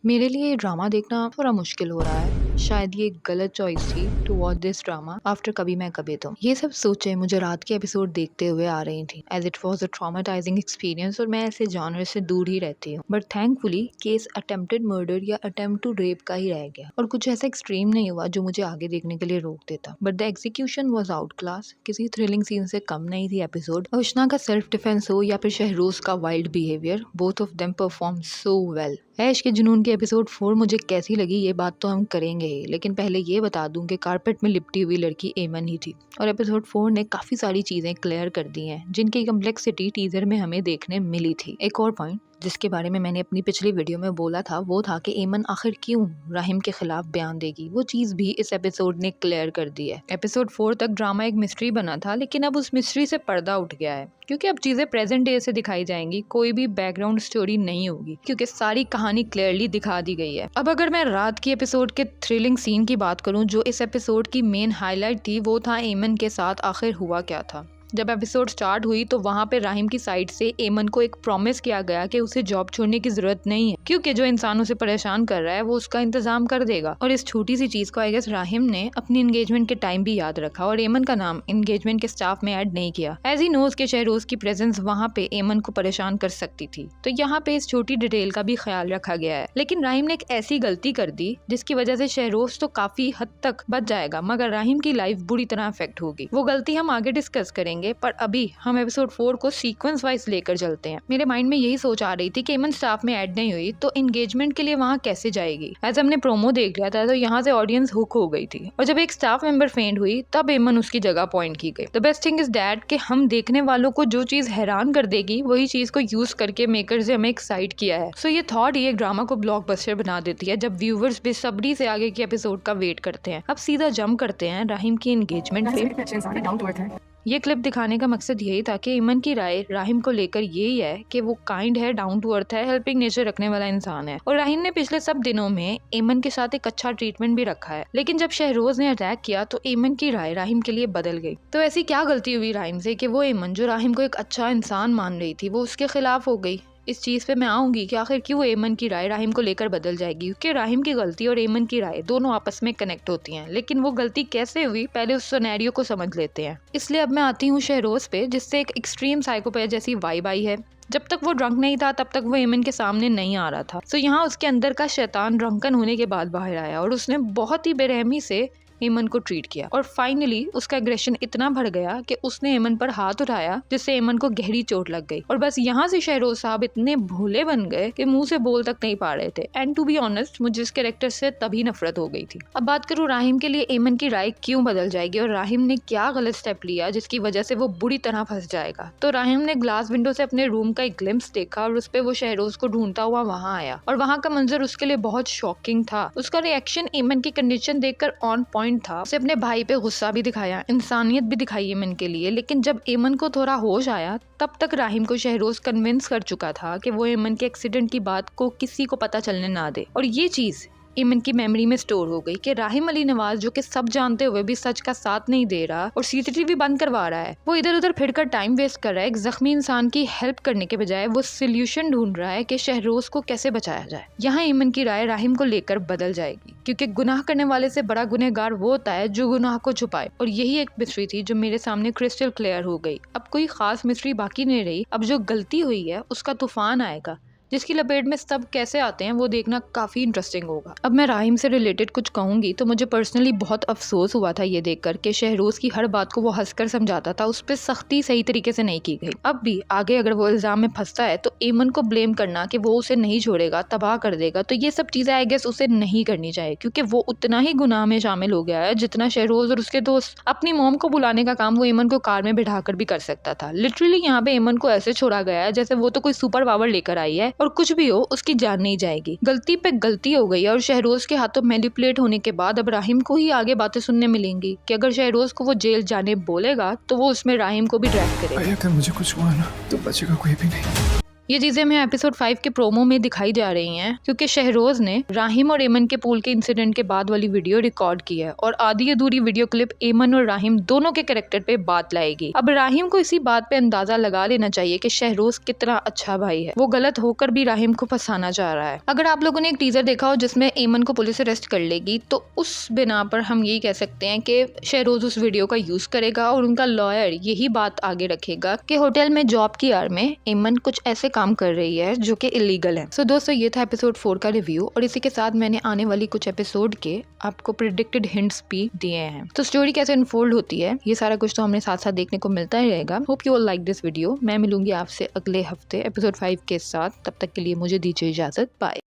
मेरे लिए ये ड्रामा देखना थोड़ा मुश्किल हो रहा है। शायद ये एक गलत चॉइस थी to watch this drama after कभी मैं कभी तुम। ये सब सोचे मुझे रात के एपिसोड देखते हुए आ रही थी as it was a traumatising experience और मैं ऐसे जॉनर से दूर ही रहती हूँ। But thankfully case attempted murder या अटेम्प्ट टू रेप का ही रह गया और कुछ ऐसा एक्सट्रीम नहीं हुआ जो मुझे आगे देखने के लिए रोक देता। But the execution was out class. किसी थ्रिलिंग सीन से कम नहीं थी एपिसोड। अविष्णा का सेल्फ डिफेंस हो या फिर शहरोज का wild behaviour, both of them perform so well. Aish के जुनून की एपिसोड 4 मुझे कैसी लगी ये बात तो हम करेंगे ही, लेकिन पहले ये बता दूं कि कारपेट में लिपटी हुई लड़की एमन ही थी और एपिसोड 4 ने काफी सारी चीजें क्लियर कर दी हैं जिनकी कम्प्लेक्सिटी टीजर में हमें देखने मिली थी। एक और पॉइंट जिसके बारे में मैंने अपनी पिछली वीडियो में बोला था वो था कि एमन आखिर क्यों राहिम के खिलाफ बयान देगी। वो चीज भी इस एपिसोड ने क्लियर कर दी है। एपिसोड 4 तक ड्रामा एक मिस्ट्री बना था, लेकिन अब उस मिस्ट्री से पर्दा उठ गया है क्योंकि अब चीजें प्रेजेंट डे से दिखाई जाएंगी। कोई भी बैकग्राउंड स्टोरी नहीं होगी क्योंकि सारी कहानी क्लियरली दिखा दी गई है। अब अगर मैं रात की एपिसोड के थ्रिलिंग सीन की बात करूं, जो इस एपिसोड की मेन हाईलाइट थी वो था एमन के साथ आखिर हुआ क्या था। जब एपिसोड स्टार्ट हुई तो वहाँ पे राहिम की साइड से एमन को एक प्रॉमिस किया गया कि उसे जॉब छोड़ने की जरूरत नहीं है क्योंकि जो इंसान उसे परेशान कर रहा है वो उसका इंतजाम कर देगा। और इस छोटी सी चीज को आई गेस राहिम ने अपनी एंगेजमेंट के टाइम भी याद रखा और एमन का नाम एंगेजमेंट के स्टाफ में ऐड नहीं किया एज ही नोज के शहरोज की प्रेजेंस वहाँ पे एमन को परेशान कर सकती थी। तो यहाँ पे इस छोटी डिटेल का भी ख्याल रखा गया है। लेकिन राहिम ने एक ऐसी गलती कर दी जिसकी वजह से शहरोज तो काफी हद तक बच जाएगा मगर राहिम की लाइफ बुरी तरह अफेक्ट होगी। वो गलती हम आगे डिस्कस करेंगे, पर अभी हम एपिसोड 4 को सीक्वेंस वाइज लेकर चलते हैं। मेरे माइंड में यही सोच आ रही थी कि एमन स्टाफ में ऐड नहीं हुई तो एंगेजमेंट के लिए वहाँ कैसे जाएगी। एज हमने प्रोमो देख लिया था तो यहाँ से ऑडियंस हुक हो गई थी और जब एक स्टाफ मेंबर फेंट हुई तब एमन उसकी जगह पॉइंट की गई। The best thing is that कि हम देखने वालों को जो चीज हैरान कर देगी वही चीज को यूज करके मेकर्स ने हमें एक्साइट किया है। सो ये थॉट ये ड्रामा को ब्लॉकबस्टर बना देती है जब व्यूवर्स बेसब्री से आगे के एपिसोड का वेट करते हैं। अब सीधा जंप करते हैं राहिम की एंगेजमेंट पे। ये क्लिप दिखाने का मकसद यही था कि एमन की राय राहिम को लेकर यही है कि वो काइंड है, डाउन टू अर्थ है, हेल्पिंग नेचर रखने वाला इंसान है और राहिम ने पिछले सब दिनों में एमन के साथ एक अच्छा ट्रीटमेंट भी रखा है। लेकिन जब शहरोज ने अटैक किया तो एमन की राय राहिम के लिए बदल गई। तो ऐसी क्या गलती हुई राहिम से कि वो एमन जो राहिम को एक अच्छा इंसान मान रही थी वो उसके खिलाफ हो गई। इस चीज पे मैं आऊंगी कि आखिर क्यों एमन की राय राहिम को लेकर बदल जाएगी, क्योंकि राहिम की गलती और एमन की राय दोनों आपस में कनेक्ट होती हैं। लेकिन वो गलती कैसे हुई पहले उस सिनेरियो को समझ लेते हैं। इसलिए अब मैं आती हूँ शहरोज पे जिससे एक एक्सट्रीम साइकोपैथ जैसी वाइब आई है। जब तक वो ड्रंक नहीं था तब तक वो एमन के सामने नहीं आ रहा था। तो यहाँ उसके अंदर का शैतान ड्रंकन होने के बाद बाहर आया और उसने बहुत ही बेरहमी से एमन को ट्रीट किया और फाइनली उसका एग्रेशन इतना बढ़ गया कि उसने एमन पर हाथ उठाया जिससे एमन को गहरी चोट लग गई। और बस यहाँ से शहरोज साहब इतने भोले बन गए कि मुंह से बोल तक नहीं पा रहे थे। एंड टू बी ऑनेस्ट मुझे इस कैरेक्टर से तभी नफरत हो गई थी। अब बात करूँ राहिम के लिए एमन की राय क्यों बदल जाएगी और राहिम ने क्या गलत स्टेप लिया जिसकी वजह से वो बुरी तरह फंस जाएगा। तो राहिम ने ग्लास विंडो से अपने रूम का एक ग्लिम्स देखा और उस पर वो शहरोज को ढूंढता हुआ वहाँ आया और वहाँ का मंजर उसके लिए बहुत शॉकिंग था। उसका रिएक्शन एमन की कंडीशन देखकर ऑन पॉइंट था। उसे अपने भाई पे गुस्सा भी दिखाया, इंसानियत भी दिखाई एमन के लिए। लेकिन जब एमन को थोड़ा होश आया तब तक राहिम को शहरोज कन्विंस कर चुका था कि वो एमन के एक्सीडेंट की बात को किसी को पता चलने ना दे। और ये चीज एमन की मेमोरी में स्टोर हो गई कि राहिम अली नवाज जो कि सब जानते हुए भी सच का साथ नहीं दे रहा और सीसीटीवी बंद करवा रहा है, वो इधर उधर फिरकर टाइम वेस्ट कर रहा है। एक जख्मी इंसान की हेल्प करने के बजाय वो सोल्यूशन ढूंढ रहा है कि शहरोज को कैसे बचाया जाए। यहाँ एमन की राय राहिम को लेकर बदल जाएगी क्योंकि गुनाह करने वाले से बड़ा गुनहगार वो होता है जो गुनाह को छुपाए। और यही एक मिस्ट्री थी जो मेरे सामने क्रिस्टल क्लियर हो गई। अब कोई खास मिस्ट्री बाकी नहीं रही। अब जो गलती हुई है उसका तूफान आएगा जिसकी लपेट में सब कैसे आते हैं वो देखना काफी इंटरेस्टिंग होगा। अब मैं राहिम से रिलेटेड कुछ कहूंगी तो मुझे पर्सनली बहुत अफसोस हुआ था ये देखकर कि शहरोज की हर बात को वो हंसकर समझाता था, उस पर सख्ती सही तरीके से नहीं की गई। अब भी आगे अगर वो इल्जाम में फंसता है तो एमन को ब्लेम करना कि वो उसे नहीं छोड़ेगा, तबाह कर देगा, तो ये सब चीजें आई गेस उसे नहीं करनी चाहिए क्योंकि वो उतना ही गुनाह में शामिल हो गया है जितना शहरोज और उसके दोस्त। अपनी मोम को बुलाने का काम वो एमन को कार में बिठाकर भी कर सकता था। लिटरली यहाँ पे एमन को ऐसे छोड़ा गया है जैसे वो तो कोई सुपर पावर लेकर आई है और कुछ भी हो उसकी जान नहीं जाएगी। गलती पे गलती हो गई और शहरोज के हाथों मैनिपुलेट होने के बाद अब राहिम को ही आगे बातें सुनने मिलेंगी कि अगर शहरोज को वो जेल जाने बोलेगा तो वो उसमें राहिम को भी ड्रैग करेगा। अगर मुझे कुछ हुआ ना तो बचेगा कोई भी नहीं। ये चीजें हमें एपिसोड 5 के प्रोमो में दिखाई जा रही हैं क्योंकि शहरोज ने राहिम और एमन के पूल के इंसिडेंट के बाद वाली वीडियो रिकॉर्ड की है और आधी अधूरी वीडियो क्लिप एमन और राहिम दोनों के कैरेक्टर पे बात लाएगी। अब राहिम को इसी बात पे अंदाजा लगा लेना चाहिए कि शहरोज कितना अच्छा भाई है, वो गलत होकर भी राहिम को फंसाना चाह रहा है। अगर आप लोगों ने एक टीजर देखा हो जिसमें एमन को पुलिस अरेस्ट कर लेगी तो उस बिना पर हम यही कह सकते हैं कि शहरोज उस वीडियो का यूज करेगा और उनका लॉयर यही बात आगे रखेगा कि होटल में जॉब की आड़ में एमन कुछ ऐसे काम कर रही है जो कि इलीगल है। सो दोस्तों, ये था एपिसोड 4 का रिव्यू और इसी के साथ मैंने आने वाली कुछ एपिसोड के आपको प्रिडिक्टेड हिंट्स भी दिए हैं। तो स्टोरी कैसे अनफोल्ड होती है ये सारा कुछ तो हमें साथ साथ देखने को मिलता ही रहेगा। Hope you all like this video. मैं मिलूंगी आपसे अगले हफ्ते एपिसोड 5 के साथ। तब तक के लिए मुझे दीजिए इजाजत। बाय।